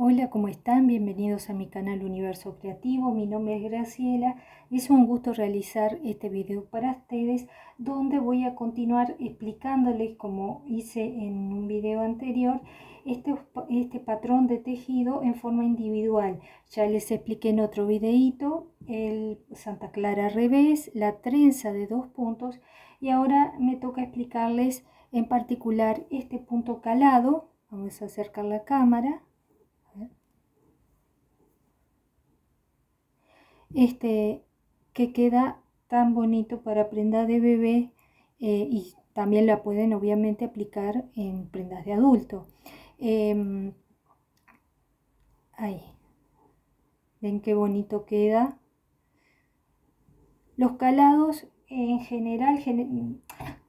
Hola, ¿cómo están? Bienvenidos a mi canal Universo Creativo. Mi nombre es Graciela. Es un gusto realizar este video para ustedes, donde voy a continuar explicándoles, como hice en un video anterior, este patrón de tejido en forma individual. Ya les expliqué en otro videito el Santa Clara al revés, la trenza de 2 puntos, y ahora me toca explicarles en particular este punto calado. Vamos a acercar la cámara. Este que queda tan bonito para prenda de bebé, y también la pueden obviamente aplicar en prendas de adulto. Eh, Ahí, ven qué bonito queda. Los calados en general,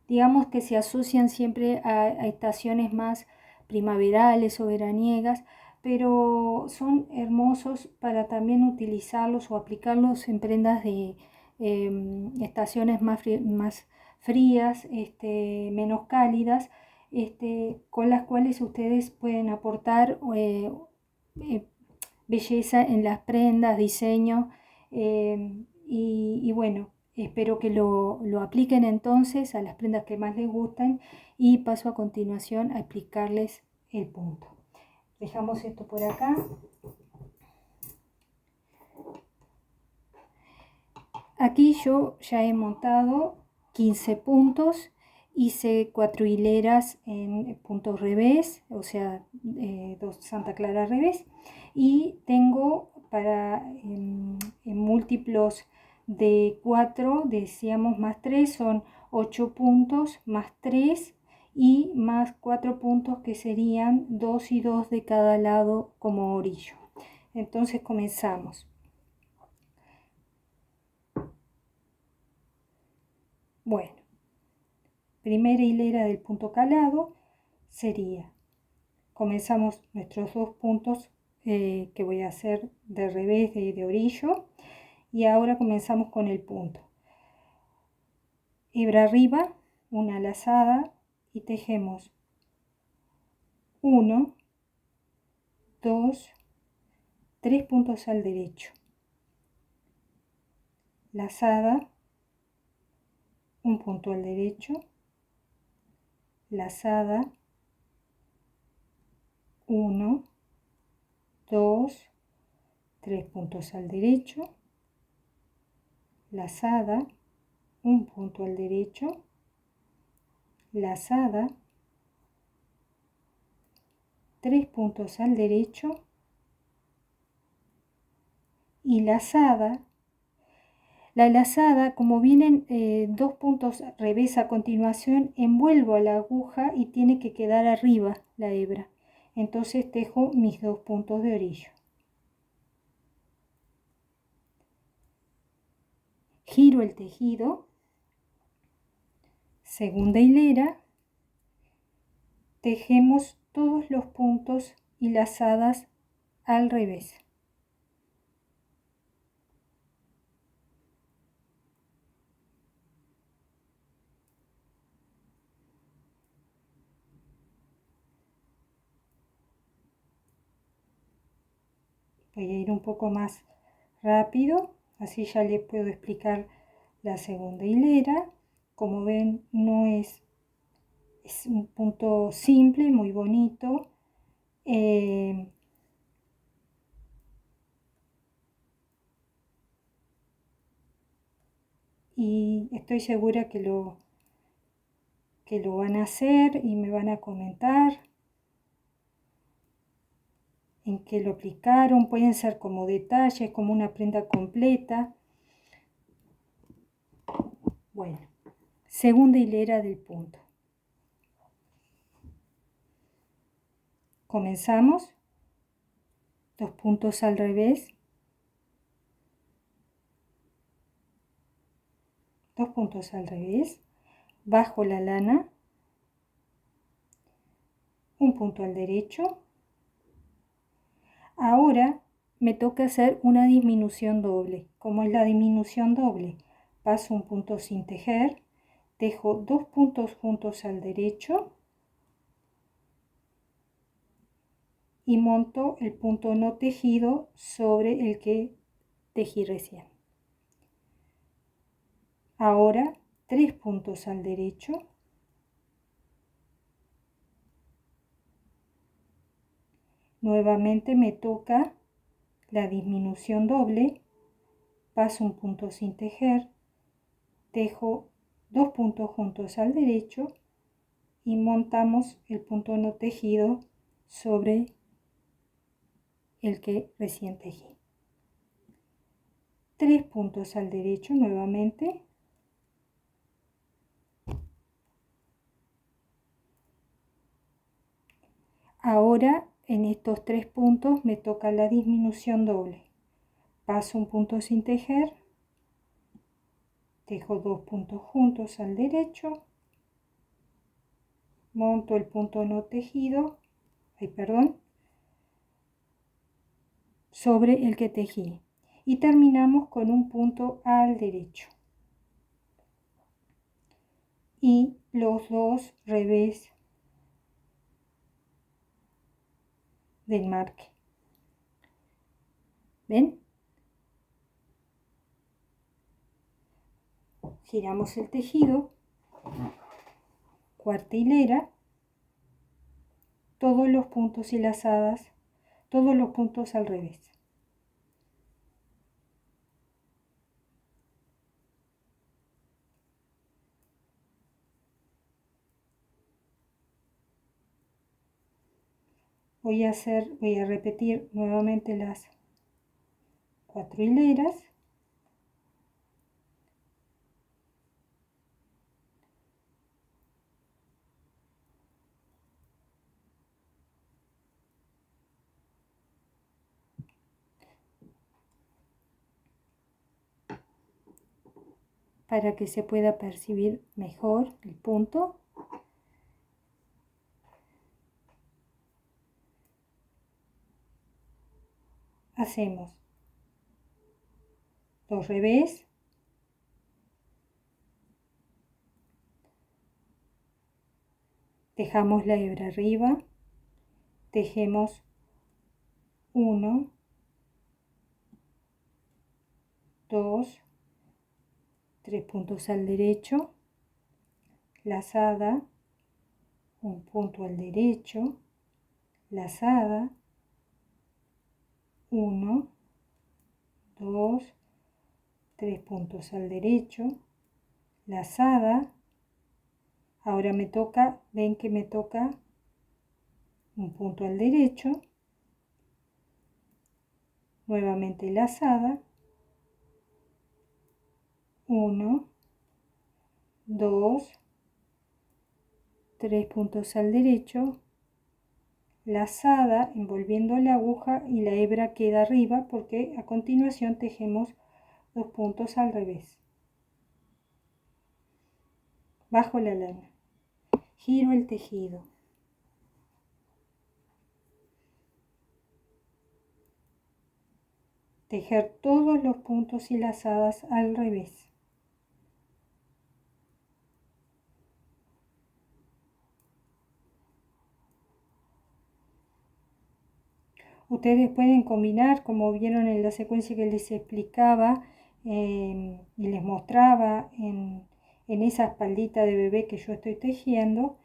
digamos que se asocian siempre a estaciones más primaverales o veraniegas, pero son hermosos para también utilizarlos o aplicarlos en prendas de estaciones más frías, menos cálidas, con las cuales ustedes pueden aportar eh, belleza en las prendas, diseño, y bueno, espero que lo apliquen entonces a las prendas que más les gustan, y paso a continuación a explicarles el punto. Dejamos esto por acá. Aquí yo ya he montado 15 puntos, hice 4 hileras en puntos revés, o sea, 2 Santa Clara al revés, y tengo en múltiplos de 4, decíamos más 3, son 8 puntos más 3 y más 4 puntos que serían 2 y 2 de cada lado como orillo. Entonces comenzamos. Bueno, primera hilera del punto calado sería, comenzamos nuestros 2 puntos que voy a hacer de revés de orillo, y ahora comenzamos con el punto. Hebra arriba, una lazada, y tejemos 1, 2, 3 puntos al derecho, lazada, un punto al derecho, lazada, 1, 2, 3 puntos al derecho, lazada, un punto al derecho, lazada, 3 puntos al derecho y lazada. La lazada, como vienen 2 puntos revés a continuación, envuelvo a la aguja y tiene que quedar arriba la hebra. Entonces tejo mis 2 puntos de orillo. Giro el tejido, segunda hilera, tejemos todos los puntos y lazadas al revés. Voy a ir un poco más rápido, así ya les puedo explicar la segunda hilera. Como ven, no es un punto simple, muy bonito. Y estoy segura que lo van a hacer y me van a comentar en qué lo aplicaron. Pueden ser como detalles, como una prenda completa. Bueno, segunda hilera del punto. Comenzamos 2 puntos al revés, 2 puntos al revés, bajo la lana, un punto al derecho. Ahora me toca hacer una disminución doble. ¿Cómo es la disminución doble? Paso un punto sin tejer, tejo 2 puntos juntos al derecho y monto el punto no tejido sobre el que tejí recién. Ahora 3 puntos al derecho, nuevamente me toca la disminución doble, paso un punto sin tejer, tejo 2 puntos juntos al derecho y montamos el punto no tejido sobre el que recién tejí. 3 puntos al derecho nuevamente, ahora en estos 3 puntos me toca la disminución doble, paso un punto sin tejer, tejo 2 puntos juntos al derecho, monto el punto no tejido, sobre el que tejí y terminamos con un punto al derecho y los dos revés del marque. ¿Ven? Giramos el tejido, cuarta hilera, todos los puntos y lazadas, todos los puntos al revés. Voy a repetir nuevamente las 4 hileras. Para que se pueda percibir mejor el punto. Hacemos 2 revés, dejamos la hebra arriba, tejemos 1, 2, 3 puntos al derecho, lazada, un punto al derecho, lazada, 1, 2, 3 puntos al derecho, lazada. Ahora me toca, ven que me toca un punto al derecho, nuevamente lazada, 1, 2, 3 puntos al derecho, lazada, envolviendo la aguja y la hebra queda arriba porque a continuación tejemos 2 puntos al revés. Bajo la lana, giro el tejido. Tejer todos los puntos y lazadas al revés. Ustedes pueden combinar, como vieron en la secuencia que les explicaba y les mostraba en esa espaldita de bebé que yo estoy tejiendo,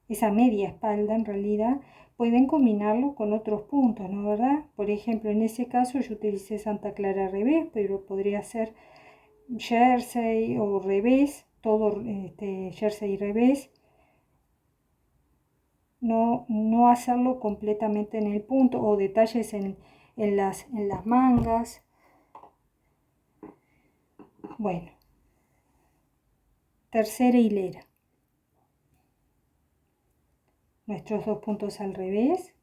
esa media espalda en realidad, pueden combinarlo con otros puntos, ¿no verdad? Por ejemplo, en ese caso yo utilicé Santa Clara revés, pero podría ser jersey o revés, todo jersey y revés. No hacerlo completamente en el punto o detalles en las mangas. Bueno, tercera hilera. Nuestros 2 puntos al revés.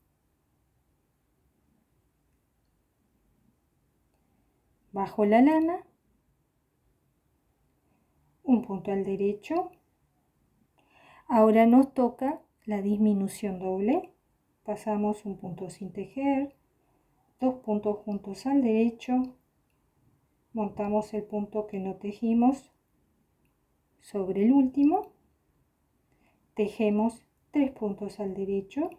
Bajo la lana. Un punto al derecho. Ahora nos toca la disminución doble. Pasamos un punto sin tejer. 2 puntos juntos al derecho. Montamos el punto que no tejimos sobre el último. Tejemos 3 puntos al derecho,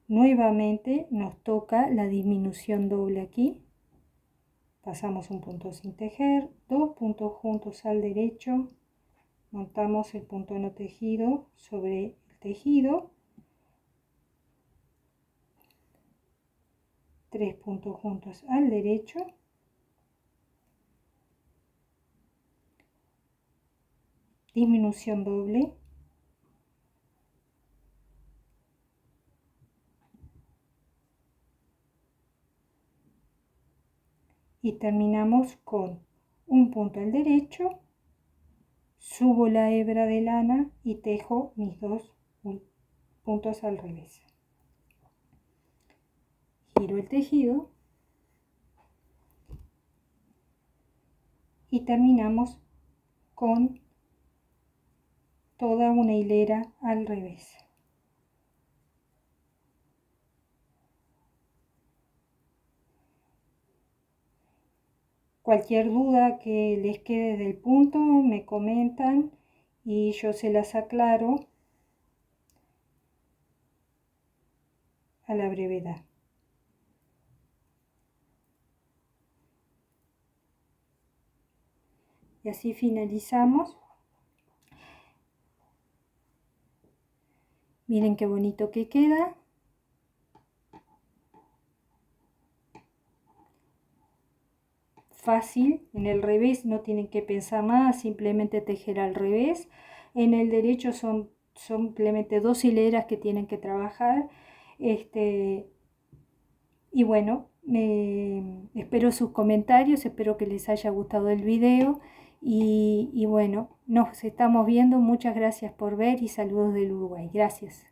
Nuevamente nos toca la disminución doble aquí. Pasamos un punto sin tejer, 2 puntos juntos al derecho, montamos el punto no tejido sobre el tejido, 3 puntos juntos al derecho, disminución doble, y terminamos con un punto al derecho, subo la hebra de lana y tejo mis 2 puntos al revés. Giro el tejido y terminamos con toda una hilera al revés. Cualquier duda que les quede del punto me comentan y yo se las aclaro a la brevedad. Y así finalizamos. Miren qué bonito que queda. Fácil, en el revés no tienen que pensar nada, simplemente tejer al revés. En el derecho son simplemente 2 hileras que tienen que trabajar. Y bueno, espero sus comentarios, espero que les haya gustado el video y bueno, nos estamos viendo. Muchas gracias por ver y saludos del Uruguay. Gracias.